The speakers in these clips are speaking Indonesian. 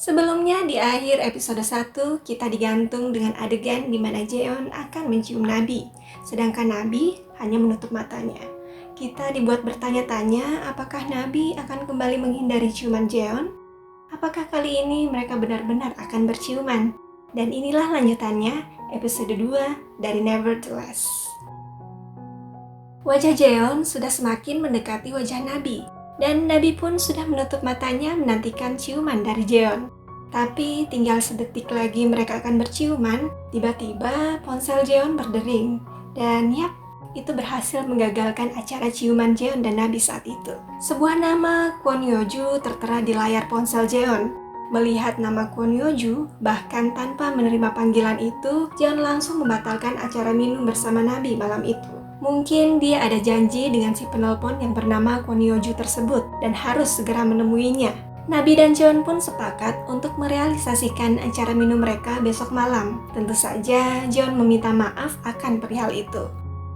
Sebelumnya di akhir episode 1, kita digantung dengan adegan di mana Jeon akan mencium Nabi, sedangkan Nabi hanya menutup matanya. Kita dibuat bertanya-tanya apakah Nabi akan kembali menghindari ciuman Jeon? Apakah kali ini mereka benar-benar akan berciuman? Dan inilah lanjutannya, episode 2 dari Nevertheless. Wajah Jeon sudah semakin mendekati wajah Nabi, dan Nabi pun sudah menutup matanya menantikan ciuman dari Jeon. Tapi tinggal sedetik lagi mereka akan berciuman, tiba-tiba ponsel Jeon berdering. Dan yap, itu berhasil menggagalkan acara ciuman Jeon dan Nabi saat itu. Sebuah nama Kwon Yeoju tertera di layar ponsel Jeon. Melihat nama Kwon Yeoju, bahkan tanpa menerima panggilan itu, Jeon langsung membatalkan acara minum bersama Nabi malam itu. Mungkin dia ada janji dengan si penelpon yang bernama Kwon Yeoju tersebut dan harus segera menemuinya. Nabi dan Jeon pun sepakat untuk merealisasikan acara minum mereka besok malam. Tentu saja Jeon meminta maaf akan perihal itu.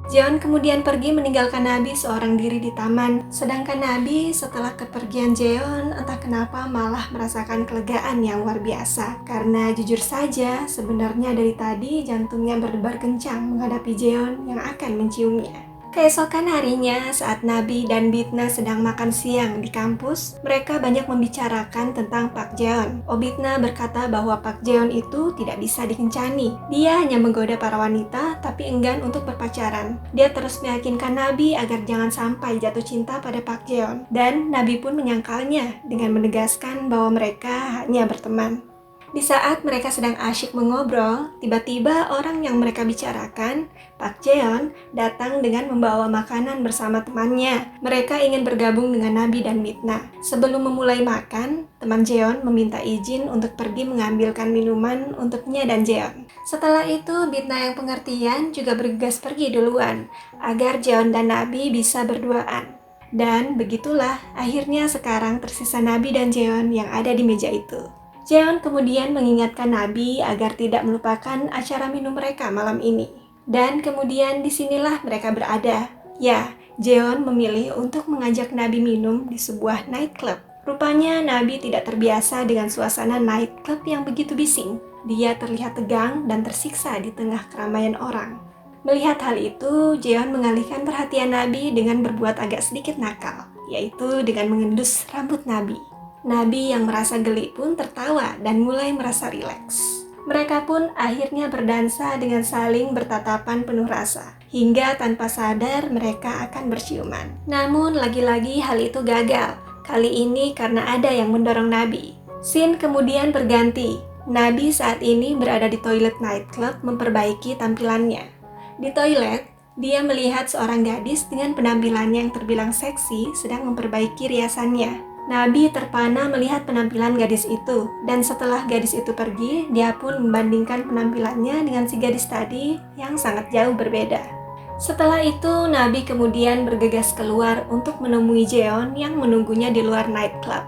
Jeon kemudian pergi meninggalkan Nabi seorang diri di taman, sedangkan Nabi setelah kepergian Jeon entah kenapa malah merasakan kelegaan yang luar biasa. Karena jujur saja sebenarnya dari tadi jantungnya berdebar kencang menghadapi Jeon yang akan menciumnya. Keesokan harinya saat Nabi dan Bitna sedang makan siang di kampus, mereka banyak membicarakan tentang Pak Jeon. Obitna berkata bahwa Pak Jeon itu tidak bisa dikencani. Dia hanya menggoda para wanita tapi enggan untuk berpacaran. Dia terus meyakinkan Nabi agar jangan sampai jatuh cinta pada Pak Jeon. Dan Nabi pun menyangkalnya dengan menegaskan bahwa mereka hanya berteman. Di saat mereka sedang asyik mengobrol, tiba-tiba orang yang mereka bicarakan, Pak Jeon, datang dengan membawa makanan bersama temannya. Mereka ingin bergabung dengan Nabi dan Bitna. Sebelum memulai makan, teman Jeon meminta izin untuk pergi mengambilkan minuman untuknya dan Jeon. Setelah itu, Bitna yang pengertian juga bergegas pergi duluan, agar Jeon dan Nabi bisa berduaan. Dan begitulah, akhirnya sekarang tersisa Nabi dan Jeon yang ada di meja itu. Jeon kemudian mengingatkan Nabi agar tidak melupakan acara minum mereka malam ini. Dan kemudian disinilah mereka berada. Ya, Jeon memilih untuk mengajak Nabi minum di sebuah nightclub. Rupanya Nabi tidak terbiasa dengan suasana nightclub yang begitu bising. Dia terlihat tegang dan tersiksa di tengah keramaian orang. Melihat hal itu, Jeon mengalihkan perhatian Nabi dengan berbuat agak sedikit nakal, yaitu dengan mengendus rambut Nabi. Nabi yang merasa geli pun tertawa dan mulai merasa rileks. Mereka pun akhirnya berdansa dengan saling bertatapan penuh rasa, hingga tanpa sadar mereka akan berciuman. Namun lagi-lagi hal itu gagal, kali ini karena ada yang mendorong Nabi. Scene kemudian berganti, Nabi saat ini berada di toilet nightclub memperbaiki tampilannya. Di toilet, dia melihat seorang gadis dengan penampilannya yang terbilang seksi sedang memperbaiki riasannya. Nabi terpana melihat penampilan gadis itu, dan setelah gadis itu pergi, dia pun membandingkan penampilannya dengan si gadis tadi yang sangat jauh berbeda. Setelah itu, Nabi kemudian bergegas keluar untuk menemui Jeon yang menunggunya di luar nightclub.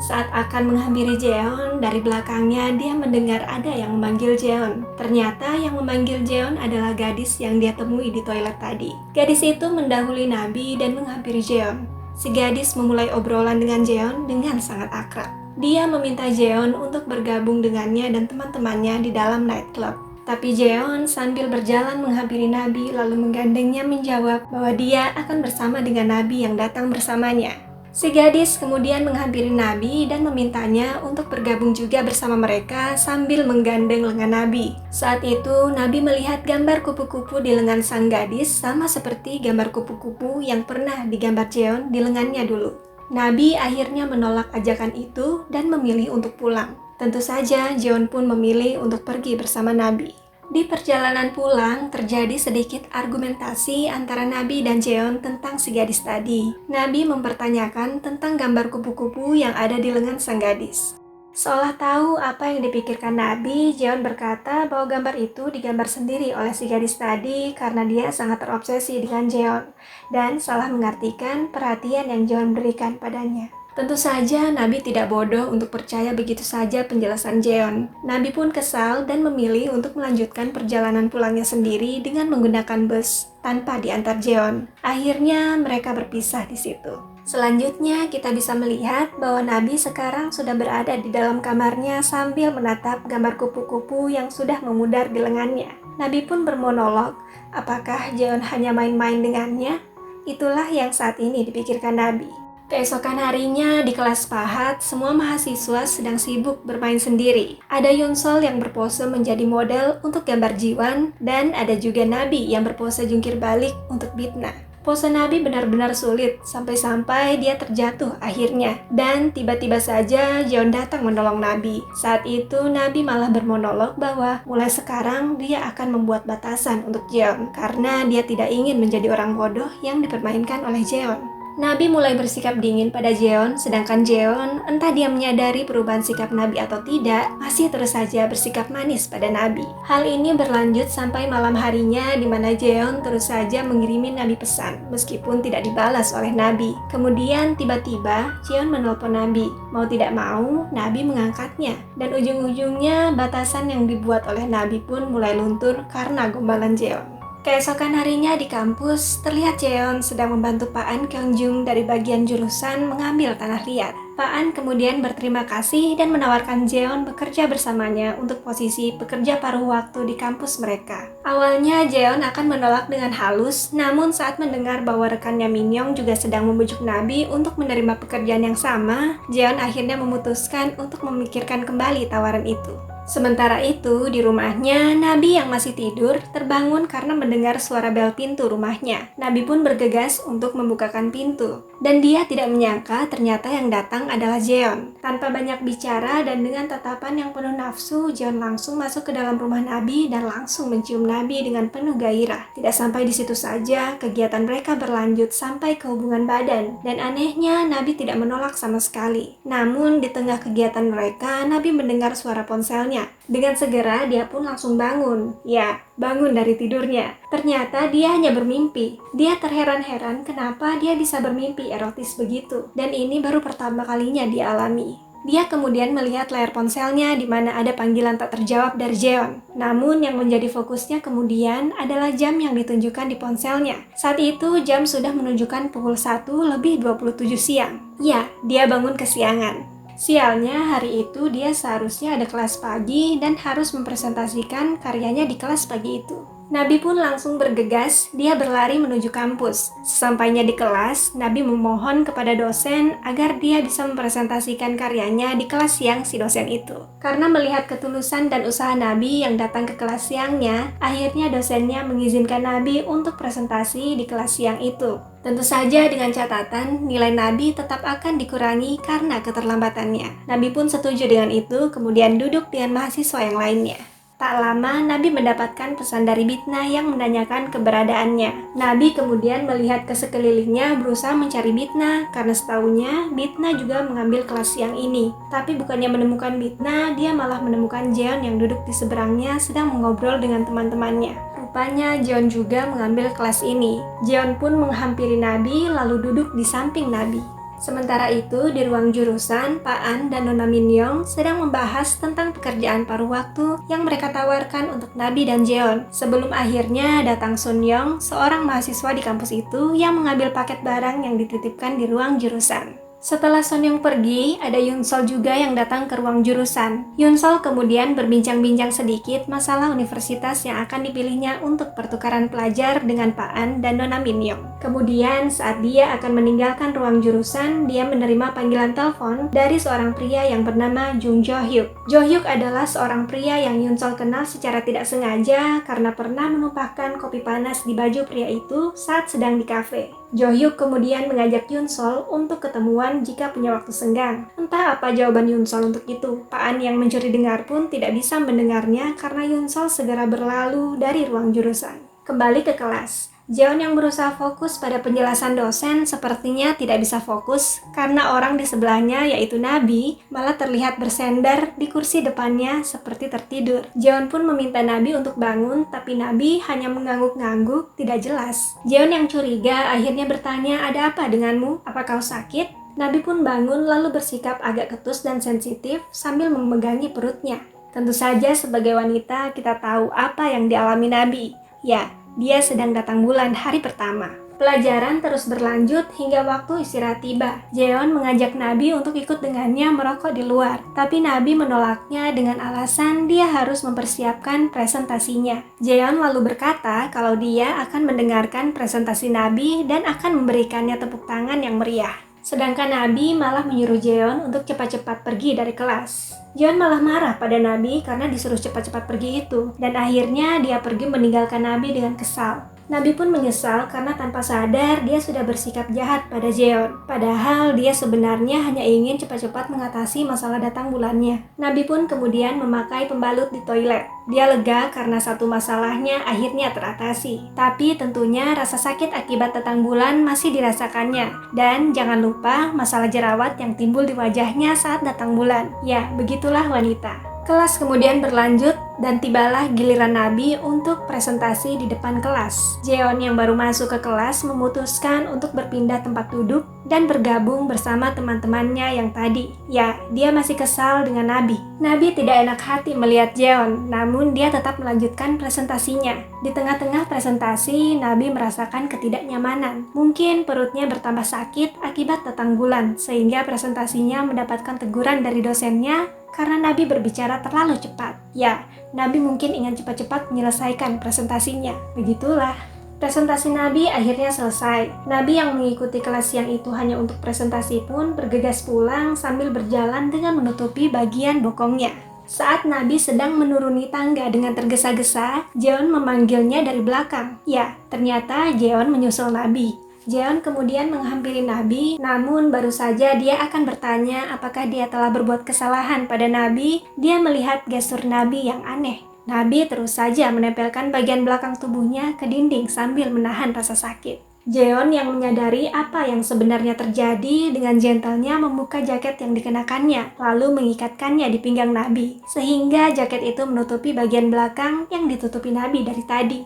Saat akan menghampiri Jeon, dari belakangnya dia mendengar ada yang memanggil Jeon. Ternyata yang memanggil Jeon adalah gadis yang dia temui di toilet tadi. Gadis itu mendahului Nabi dan menghampiri Jeon. Si gadis memulai obrolan dengan Jeon dengan sangat akrab. Dia meminta Jeon untuk bergabung dengannya dan teman-temannya di dalam nightclub. Tapi Jeon sambil berjalan menghampiri Nabi lalu menggandengnya menjawab bahwa dia akan bersama dengan Nabi yang datang bersamanya. Si gadis kemudian menghampiri Nabi dan memintanya untuk bergabung juga bersama mereka sambil menggandeng lengan Nabi. Saat itu, Nabi melihat gambar kupu-kupu di lengan sang gadis sama seperti gambar kupu-kupu yang pernah digambar Jeon di lengannya dulu. Nabi akhirnya menolak ajakan itu dan memilih untuk pulang. Tentu saja, Jeon pun memilih untuk pergi bersama Nabi. Di perjalanan pulang, terjadi sedikit argumentasi antara Nabi dan Jeon tentang si gadis tadi. Nabi mempertanyakan tentang gambar kupu-kupu yang ada di lengan sang gadis. Seolah tahu apa yang dipikirkan Nabi, Jeon berkata bahwa gambar itu digambar sendiri oleh si gadis tadi karena dia sangat terobsesi dengan Jeon dan salah mengartikan perhatian yang Jeon berikan padanya. Tentu saja Nabi tidak bodoh untuk percaya begitu saja penjelasan Jeon. Nabi pun kesal dan memilih untuk melanjutkan perjalanan pulangnya sendiri dengan menggunakan bus tanpa diantar Jeon. Akhirnya mereka berpisah di situ. Selanjutnya, kita bisa melihat bahwa Nabi sekarang sudah berada di dalam kamarnya sambil menatap gambar kupu-kupu yang sudah memudar di lengannya. Nabi pun bermonolog, apakah Jeon hanya main-main dengannya? Itulah yang saat ini dipikirkan Nabi. Keesokan harinya di kelas Pahat, semua mahasiswa sedang sibuk bermain sendiri. Ada Yunsol yang berpose menjadi model untuk gambar Jiwan, dan ada juga Nabi yang berpose jungkir balik untuk Bitna. Pose Nabi benar-benar sulit, sampai-sampai dia terjatuh akhirnya. Dan tiba-tiba saja Jeon datang menolong Nabi. Saat itu Nabi malah bermonolog bahwa mulai sekarang dia akan membuat batasan untuk Jeon, karena dia tidak ingin menjadi orang bodoh yang dipermainkan oleh Jeon. Nabi mulai bersikap dingin pada Jeon, sedangkan Jeon, entah dia menyadari perubahan sikap Nabi atau tidak, masih terus saja bersikap manis pada Nabi. Hal ini berlanjut sampai malam harinya di mana Jeon terus saja mengirimi Nabi pesan, meskipun tidak dibalas oleh Nabi. Kemudian tiba-tiba Jeon menelpon Nabi. Mau tidak mau, Nabi mengangkatnya. Dan ujung-ujungnya batasan yang dibuat oleh Nabi pun mulai luntur karena gombalan Jeon. Keesokan harinya di kampus, terlihat Jeon sedang membantu Pak An Kyungjung dari bagian jurusan mengambil tanah liat. Pak An kemudian berterima kasih dan menawarkan Jeon bekerja bersamanya untuk posisi pekerja paruh waktu di kampus mereka. Awalnya Jeon akan menolak dengan halus, namun saat mendengar bahwa rekannya Minyong juga sedang membujuk Nabi untuk menerima pekerjaan yang sama, Jeon akhirnya memutuskan untuk memikirkan kembali tawaran itu. Sementara itu, di rumahnya, Nabi yang masih tidur terbangun karena mendengar suara bel pintu rumahnya. Nabi pun bergegas untuk membukakan pintu. Dan dia tidak menyangka ternyata yang datang adalah Jeon. Tanpa banyak bicara dan dengan tatapan yang penuh nafsu, Jeon langsung masuk ke dalam rumah Nabi dan langsung mencium Nabi dengan penuh gairah. Tidak sampai di situ saja, kegiatan mereka berlanjut sampai ke hubungan badan. Dan anehnya, Nabi tidak menolak sama sekali. Namun, di tengah kegiatan mereka, Nabi mendengar suara ponselnya. Dengan segera dia pun langsung bangun. Ya, bangun dari tidurnya. Ternyata dia hanya bermimpi. Dia terheran-heran kenapa dia bisa bermimpi erotis begitu. Dan ini baru pertama kalinya dia alami. Dia kemudian melihat layar ponselnya di mana ada panggilan tak terjawab dari Jeon. Namun yang menjadi fokusnya kemudian adalah jam yang ditunjukkan di ponselnya. Saat itu jam sudah menunjukkan pukul 1:27 siang. Ya, dia bangun kesiangan. Sialnya, hari itu dia seharusnya ada kelas pagi dan harus mempresentasikan karyanya di kelas pagi itu. Nabi pun langsung bergegas, dia berlari menuju kampus. Sesampainya di kelas, Nabi memohon kepada dosen agar dia bisa mempresentasikan karyanya di kelas siang si dosen itu. Karena melihat ketulusan dan usaha Nabi yang datang ke kelas siangnya, akhirnya dosennya mengizinkan Nabi untuk presentasi di kelas siang itu. Tentu saja dengan catatan nilai Nabi tetap akan dikurangi karena keterlambatannya. Nabi pun setuju dengan itu, kemudian duduk dengan mahasiswa yang lainnya. Tak lama, Nabi mendapatkan pesan dari Bitna yang menanyakan keberadaannya. Nabi kemudian melihat ke sekelilingnya berusaha mencari Bitna, karena setahunya Bitna juga mengambil kelas siang ini. Tapi bukannya menemukan Bitna, dia malah menemukan Jeon yang duduk di seberangnya sedang mengobrol dengan teman-temannya. Rupanya Jeon juga mengambil kelas ini. Jeon pun menghampiri Nabi lalu duduk di samping Nabi. Sementara itu, di ruang jurusan, Pak An dan Nona Minyong sedang membahas tentang pekerjaan paruh waktu yang mereka tawarkan untuk Nabi dan Jeon. Sebelum akhirnya datang Sun Young, seorang mahasiswa di kampus itu yang mengambil paket barang yang dititipkan di ruang jurusan. Setelah Sun Young pergi, ada Yunsol juga yang datang ke ruang jurusan. Yunsol kemudian berbincang-bincang sedikit masalah universitas yang akan dipilihnya untuk pertukaran pelajar dengan Pak An dan Nona Minyong. Kemudian saat dia akan meninggalkan ruang jurusan, dia menerima panggilan telepon dari seorang pria yang bernama Jung Jo Hyuk. Jo Hyuk adalah seorang pria yang Yunsol kenal secara tidak sengaja karena pernah menumpahkan kopi panas di baju pria itu saat sedang di kafe. Jo Hyuk kemudian mengajak Yunsol untuk ketemuan jika punya waktu senggang. Entah apa jawaban Yunsol untuk itu. Pak An yang mencuri dengar pun tidak bisa mendengarnya karena Yunsol segera berlalu dari ruang jurusan. Kembali ke kelas. Jeon yang berusaha fokus pada penjelasan dosen sepertinya tidak bisa fokus karena orang di sebelahnya yaitu Nabi malah terlihat bersender di kursi depannya seperti tertidur. Jeon pun meminta Nabi untuk bangun tapi Nabi hanya mengangguk-ngangguk tidak jelas. Jeon yang curiga akhirnya bertanya, "Ada apa denganmu? Apa kau sakit?" Nabi pun bangun lalu bersikap agak ketus dan sensitif sambil memegangi perutnya. Tentu saja sebagai wanita kita tahu apa yang dialami Nabi. Ya, dia sedang datang bulan hari pertama. Pelajaran terus berlanjut hingga waktu istirahat tiba. Jeon mengajak Nabi untuk ikut dengannya merokok di luar, tapi Nabi menolaknya dengan alasan dia harus mempersiapkan presentasinya. Jeon lalu berkata kalau dia akan mendengarkan presentasi Nabi dan akan memberikannya tepuk tangan yang meriah. Sedangkan Nabi malah menyuruh Jeon untuk cepat-cepat pergi dari kelas. Jeon malah marah pada Nabi karena disuruh cepat-cepat pergi itu, dan akhirnya dia pergi meninggalkan Nabi dengan kesal. Nabi pun menyesal karena tanpa sadar dia sudah bersikap jahat pada Jeon. Padahal dia sebenarnya hanya ingin cepat-cepat mengatasi masalah datang bulannya. Nabi pun kemudian memakai pembalut di toilet. Dia lega karena satu masalahnya akhirnya teratasi. Tapi tentunya rasa sakit akibat datang bulan masih dirasakannya. Dan jangan lupa masalah jerawat yang timbul di wajahnya saat datang bulan. Ya, begitulah wanita. Kelas kemudian berlanjut dan tibalah giliran Nabi untuk presentasi di depan kelas. Jeon yang baru masuk ke kelas memutuskan untuk berpindah tempat duduk dan bergabung bersama teman-temannya yang tadi. Ya, dia masih kesal dengan Nabi. Nabi tidak enak hati melihat Jeon, namun dia tetap melanjutkan presentasinya. Di tengah-tengah presentasi, Nabi merasakan ketidaknyamanan. Mungkin perutnya bertambah sakit akibat datang bulan, sehingga presentasinya mendapatkan teguran dari dosennya karena Nabi berbicara terlalu cepat. Ya, Nabi mungkin ingin cepat-cepat menyelesaikan presentasinya. Begitulah. Presentasi Nabi akhirnya selesai. Nabi yang mengikuti kelas siang itu hanya untuk presentasi pun bergegas pulang sambil berjalan dengan menutupi bagian bokongnya. Saat Nabi sedang menuruni tangga dengan tergesa-gesa, Jeon memanggilnya dari belakang. Ya, ternyata Jeon menyusul Nabi. Jeon kemudian menghampiri Nabi, namun baru saja dia akan bertanya apakah dia telah berbuat kesalahan pada Nabi, dia melihat gestur Nabi yang aneh. Nabi terus saja menempelkan bagian belakang tubuhnya ke dinding sambil menahan rasa sakit. Jeon yang menyadari apa yang sebenarnya terjadi dengan gentlenya membuka jaket yang dikenakannya, lalu mengikatkannya di pinggang Nabi, sehingga jaket itu menutupi bagian belakang yang ditutupi Nabi dari tadi.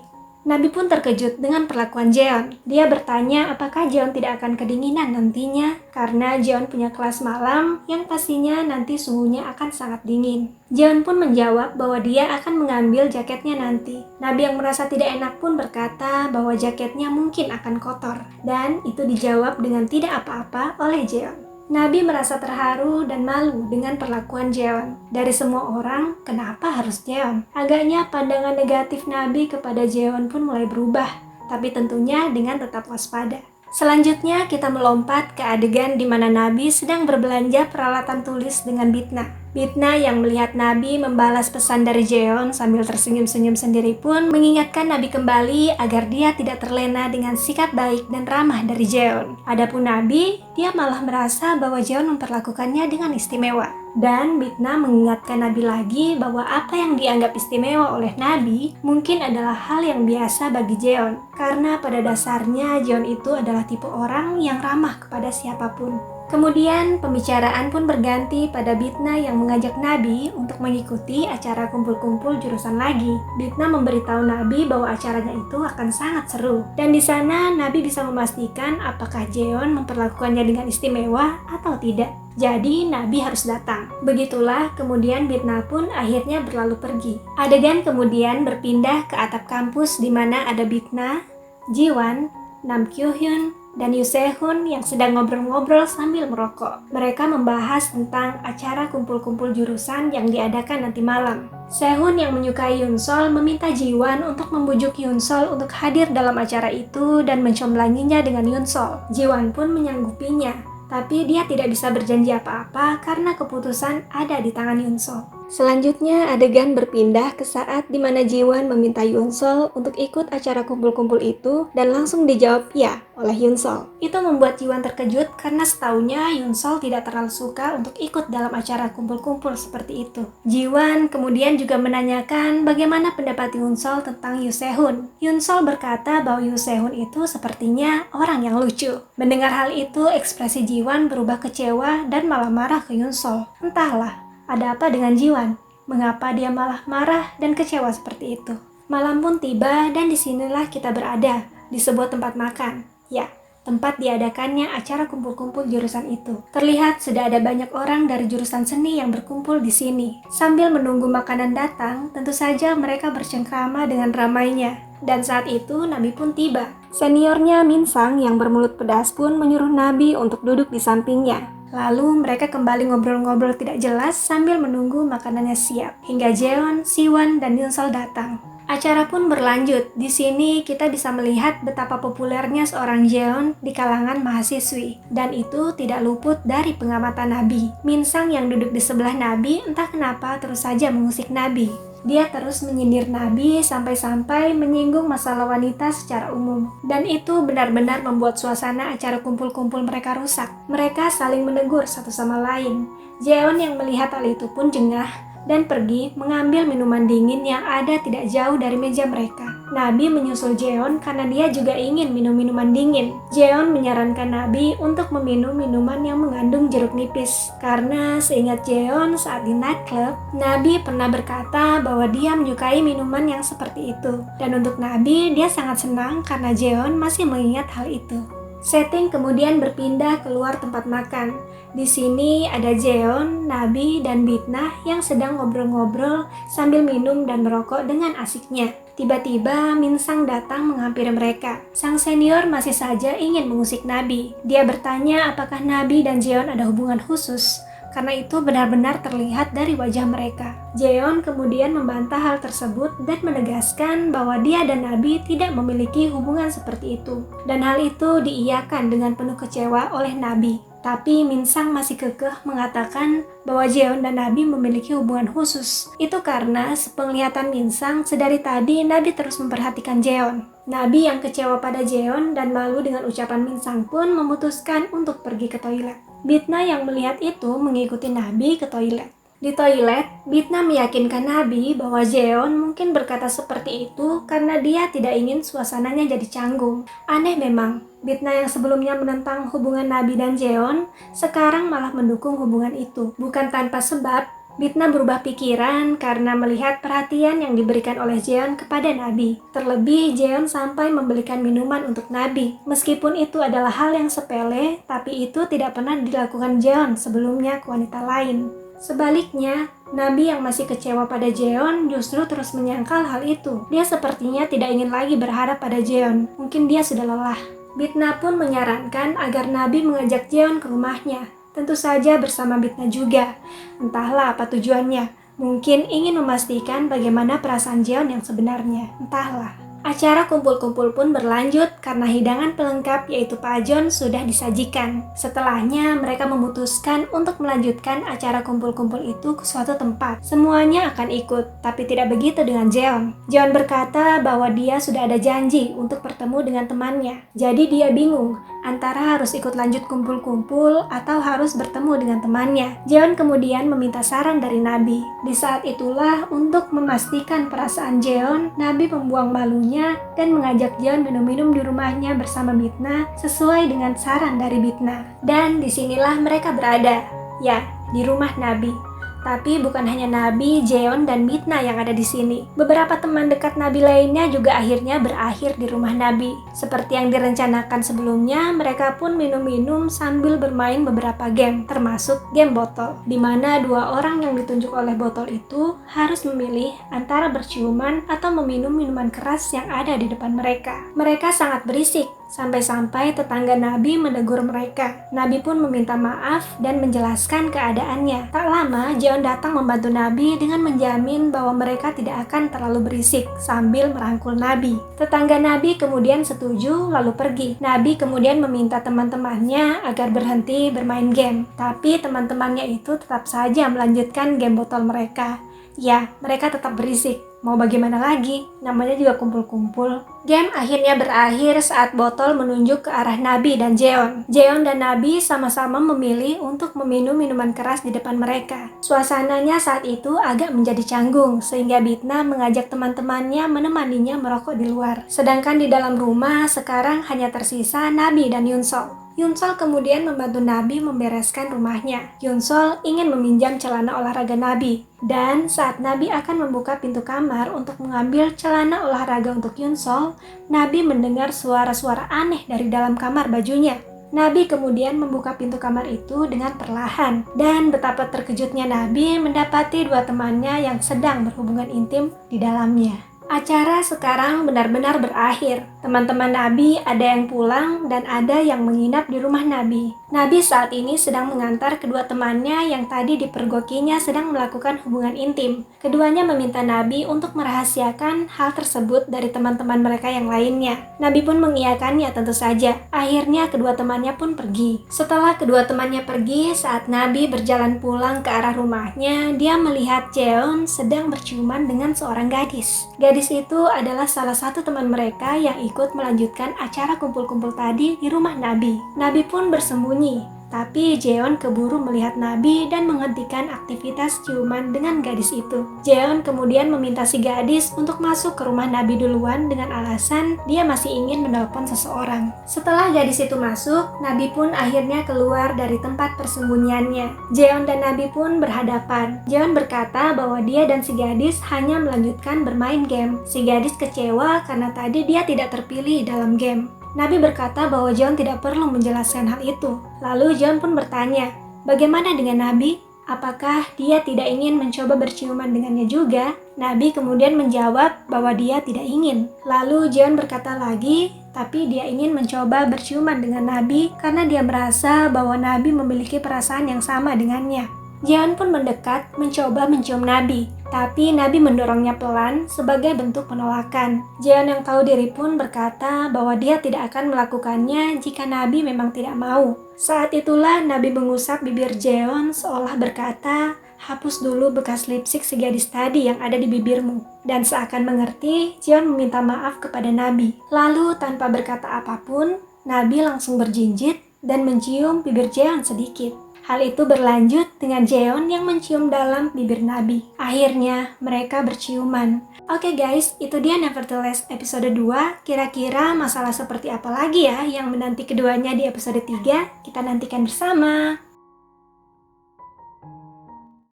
Nabi pun terkejut dengan perlakuan Jeon. Dia bertanya apakah Jeon tidak akan kedinginan nantinya, karena Jeon punya kelas malam yang pastinya nanti suhunya akan sangat dingin. Jeon pun menjawab bahwa dia akan mengambil jaketnya nanti. Nabi yang merasa tidak enak pun berkata bahwa jaketnya mungkin akan kotor, dan itu dijawab dengan tidak apa-apa oleh Jeon. Nabi merasa terharu dan malu dengan perlakuan Jeon. Dari semua orang, kenapa harus Jeon? Agaknya pandangan negatif Nabi kepada Jeon pun mulai berubah, tapi tentunya dengan tetap waspada. Selanjutnya kita melompat ke adegan di mana Nabi sedang berbelanja peralatan tulis dengan Bitna. Bitna yang melihat Nabi membalas pesan dari Jeon sambil tersenyum-senyum sendiri pun mengingatkan Nabi kembali agar dia tidak terlena dengan sikap baik dan ramah dari Jeon. Adapun Nabi, dia malah merasa bahwa Jeon memperlakukannya dengan istimewa. Dan Bitna mengingatkan Nabi lagi bahwa apa yang dianggap istimewa oleh Nabi mungkin adalah hal yang biasa bagi Jeon. Karena pada dasarnya Jeon itu adalah tipe orang yang ramah kepada siapapun. Kemudian pembicaraan pun berganti pada Bitna yang mengajak Nabi untuk mengikuti acara kumpul-kumpul jurusan lagi. Bitna memberitahu Nabi bahwa acaranya itu akan sangat seru. Dan di sana Nabi bisa memastikan apakah Jeon memperlakukannya dengan istimewa atau tidak. Jadi Nabi harus datang. Begitulah kemudian Bitna pun akhirnya berlalu pergi. Adegan kemudian berpindah ke atap kampus di mana ada Bitna, Jiwan, Nam Kyu-hyun, dan Yoo Se-hun yang sedang ngobrol-ngobrol sambil merokok. Mereka membahas tentang acara kumpul-kumpul jurusan yang diadakan nanti malam. Se-hun yang menyukai Yoon-sol meminta Jiwan untuk membujuk Yoon-sol untuk hadir dalam acara itu dan mencombelanginya dengan Yoon-sol. Jiwan pun menyanggupinya, tapi dia tidak bisa berjanji apa-apa karena keputusan ada di tangan Yoon-sol. Selanjutnya adegan berpindah ke saat di mana Jiwan meminta Yoon-sol untuk ikut acara kumpul-kumpul itu dan langsung dijawab ya oleh Yoon-sol. Itu membuat Jiwan terkejut karena setaunya Yoon-sol tidak terlalu suka untuk ikut dalam acara kumpul-kumpul seperti itu. Jiwan kemudian juga menanyakan bagaimana pendapat Yoon-sol tentang Yoo Se-hun. Yoon-sol berkata bahwa Yoo Se-hun itu sepertinya orang yang lucu. Mendengar hal itu, ekspresi Jiwan berubah kecewa dan malah marah ke Yoon-sol. Entahlah, ada apa dengan Jiwan? Mengapa dia malah marah dan kecewa seperti itu? Malam pun tiba dan disinilah kita berada, di sebuah tempat makan. Ya, tempat diadakannya acara kumpul-kumpul jurusan itu. Terlihat sudah ada banyak orang dari jurusan seni yang berkumpul di sini. Sambil menunggu makanan datang, tentu saja mereka bercengkrama dengan ramainya. Dan saat itu Nabi pun tiba. Seniornya Minsang yang bermulut pedas pun menyuruh Nabi untuk duduk di sampingnya. Lalu mereka kembali ngobrol-ngobrol tidak jelas sambil menunggu makanannya siap, hingga Jeon, Siwon, dan Yunsol datang. Acara pun berlanjut. Di sini kita bisa melihat betapa populernya seorang Jeon di kalangan mahasiswi. Dan itu tidak luput dari pengamatan Nabi. Minsang yang duduk di sebelah Nabi entah kenapa terus saja mengusik Nabi. Dia terus menyindir Nabi sampai-sampai menyinggung masalah wanita secara umum. Dan itu benar-benar membuat suasana acara kumpul-kumpul mereka rusak. Mereka saling menegur satu sama lain. Jeon yang melihat hal itu pun jengah dan pergi mengambil minuman dingin yang ada tidak jauh dari meja mereka. Nabi menyusul Jeon karena dia juga ingin minum minuman dingin. Jeon menyarankan Nabi untuk meminum minuman yang mengandung jeruk nipis. Karena seingat Jeon saat di nightclub, Nabi pernah berkata bahwa dia menyukai minuman yang seperti itu. Dan untuk Nabi, dia sangat senang karena Jeon masih mengingat hal itu. Setting kemudian berpindah keluar tempat makan. Di sini ada Jeon, Nabi, dan Bitnah yang sedang ngobrol-ngobrol sambil minum dan merokok dengan asiknya. Tiba-tiba Minsang datang menghampiri mereka. Sang senior masih saja ingin mengusik Nabi. Dia bertanya apakah Nabi dan Jeon ada hubungan khusus. Karena itu benar-benar terlihat dari wajah mereka. Jeon kemudian membantah hal tersebut dan menegaskan bahwa dia dan Nabi tidak memiliki hubungan seperti itu. Dan hal itu diiyakan dengan penuh kecewa oleh Nabi. Tapi Minsang masih kekeh mengatakan bahwa Jeon dan Nabi memiliki hubungan khusus. Itu karena sepenglihatan Minsang, sedari tadi Nabi terus memperhatikan Jeon. Nabi yang kecewa pada Jeon dan malu dengan ucapan Minsang pun memutuskan untuk pergi ke toilet. Bitnah yang melihat itu mengikuti Nabi ke toilet. Di toilet, Bitnah meyakinkan Nabi bahwa Jeon mungkin berkata seperti itu karena dia tidak ingin suasananya jadi canggung. Aneh memang, Bitnah yang sebelumnya menentang hubungan Nabi dan Jeon, sekarang malah mendukung hubungan itu. Bukan tanpa sebab, Bitnah berubah pikiran karena melihat perhatian yang diberikan oleh Jeon kepada Nabi. Terlebih, Jeon sampai membelikan minuman untuk Nabi. Meskipun itu adalah hal yang sepele, tapi itu tidak pernah dilakukan Jeon sebelumnya ke wanita lain. Sebaliknya, Nabi yang masih kecewa pada Jeon justru terus menyangkal hal itu. Dia sepertinya tidak ingin lagi berharap pada Jeon. Mungkin dia sudah lelah. Bitnah pun menyarankan agar Nabi mengajak Jeon ke rumahnya. Tentu saja bersama Bitnah juga. Entahlah apa tujuannya. Mungkin ingin memastikan bagaimana perasaan Jeon yang sebenarnya. Entahlah. Acara kumpul-kumpul pun berlanjut karena hidangan pelengkap yaitu pajon sudah disajikan. Setelahnya mereka memutuskan untuk melanjutkan acara kumpul-kumpul itu ke suatu tempat. Semuanya akan ikut, tapi tidak begitu dengan Jeon. Jeon berkata bahwa dia sudah ada janji untuk bertemu dengan temannya. Jadi dia bingung antara harus ikut lanjut kumpul-kumpul atau harus bertemu dengan temannya. Jeon kemudian meminta saran dari Nabi. Di saat itulah untuk memastikan perasaan Jeon, Nabi membuang malunya dan mengajak Jeon minum-minum di rumahnya bersama Bitnah sesuai dengan saran dari Bitnah. Dan disinilah mereka berada, ya, di rumah Nabi. Tapi bukan hanya Nabi, Jeon, dan Bitnah yang ada di sini. Beberapa teman dekat Nabi lainnya juga akhirnya berakhir di rumah Nabi. Seperti yang direncanakan sebelumnya, mereka pun minum-minum sambil bermain beberapa game, termasuk game botol. Di mana dua orang yang ditunjuk oleh botol itu harus memilih antara berciuman atau meminum minuman keras yang ada di depan mereka. Mereka sangat berisik, sampai-sampai tetangga Nabi menegur mereka. Nabi pun meminta maaf dan menjelaskan keadaannya. Tak lama, Jeon datang membantu Nabi dengan menjamin bahwa mereka tidak akan terlalu berisik sambil merangkul Nabi. Tetangga Nabi kemudian setuju lalu pergi. Nabi kemudian meminta teman-temannya agar berhenti bermain game. Tapi teman-temannya itu tetap saja melanjutkan game botol mereka. Ya, mereka tetap berisik. Mau bagaimana lagi? Namanya juga kumpul-kumpul. Game akhirnya berakhir saat botol menunjuk ke arah Nabi dan Jeon. Jeon dan Nabi sama-sama memilih untuk meminum minuman keras di depan mereka. Suasananya saat itu agak menjadi canggung, sehingga Bitnah mengajak teman-temannya menemaninya merokok di luar. Sedangkan di dalam rumah sekarang hanya tersisa Nabi dan Yunsol. Yunsol kemudian membantu Nabi membereskan rumahnya. Yunsol ingin meminjam celana olahraga Nabi. Dan saat Nabi akan membuka pintu kamar untuk mengambil celana olahraga untuk Yunsol, Nabi mendengar suara-suara aneh dari dalam kamar bajunya. Nabi kemudian membuka pintu kamar itu dengan perlahan. Dan betapa terkejutnya Nabi mendapati dua temannya yang sedang berhubungan intim di dalamnya. Acara sekarang benar-benar berakhir. Teman-teman Nabi ada yang pulang dan ada yang menginap di rumah Nabi. Nabi saat ini sedang mengantar kedua temannya yang tadi dipergokinya sedang melakukan hubungan intim. Keduanya meminta Nabi untuk merahasiakan hal tersebut dari teman-teman mereka yang lainnya. Nabi pun mengiyakannya tentu saja. Akhirnya kedua temannya pun pergi. Setelah kedua temannya pergi, saat Nabi berjalan pulang ke arah rumahnya, dia melihat Jeon sedang berciuman dengan seorang gadis. Gadis itu adalah salah satu teman mereka yang ikut melanjutkan acara kumpul-kumpul tadi di rumah Nabi. Nabi pun bersembunyi, tapi Jeon keburu melihat Nabi dan menghentikan aktivitas ciuman dengan gadis itu. Jeon kemudian meminta si gadis untuk masuk ke rumah Nabi duluan dengan alasan dia masih ingin menelpon seseorang. Setelah gadis itu masuk, Nabi pun akhirnya keluar dari tempat persembunyiannya. Jeon dan Nabi pun berhadapan. Jeon berkata bahwa dia dan si gadis hanya melanjutkan bermain game. Si gadis kecewa karena tadi dia tidak terpilih dalam game. Nabi berkata bahwa Jeon tidak perlu menjelaskan hal itu. Lalu Jeon pun bertanya, bagaimana dengan Nabi? Apakah dia tidak ingin mencoba berciuman dengannya juga? Nabi kemudian menjawab bahwa dia tidak ingin. Lalu Jeon berkata lagi, tapi dia ingin mencoba berciuman dengan Nabi karena dia merasa bahwa Nabi memiliki perasaan yang sama dengannya. Jeon pun mendekat mencoba mencium Nabi, tapi Nabi mendorongnya pelan sebagai bentuk penolakan. Jeon yang tahu diri pun berkata bahwa dia tidak akan melakukannya jika Nabi memang tidak mau. Saat itulah Nabi mengusap bibir Jeon seolah berkata, hapus dulu bekas lipstik si gadis tadi yang ada di bibirmu. Dan seakan mengerti, Jeon meminta maaf kepada Nabi. Lalu tanpa berkata apapun, Nabi langsung berjinjit dan mencium bibir Jeon sedikit. Hal itu berlanjut dengan Jeon yang mencium dalam bibir Nabi. Akhirnya mereka berciuman. Oke guys, itu dia Nevertheless episode 2. Kira-kira masalah seperti apa lagi ya yang menanti keduanya di episode 3? Kita nantikan bersama.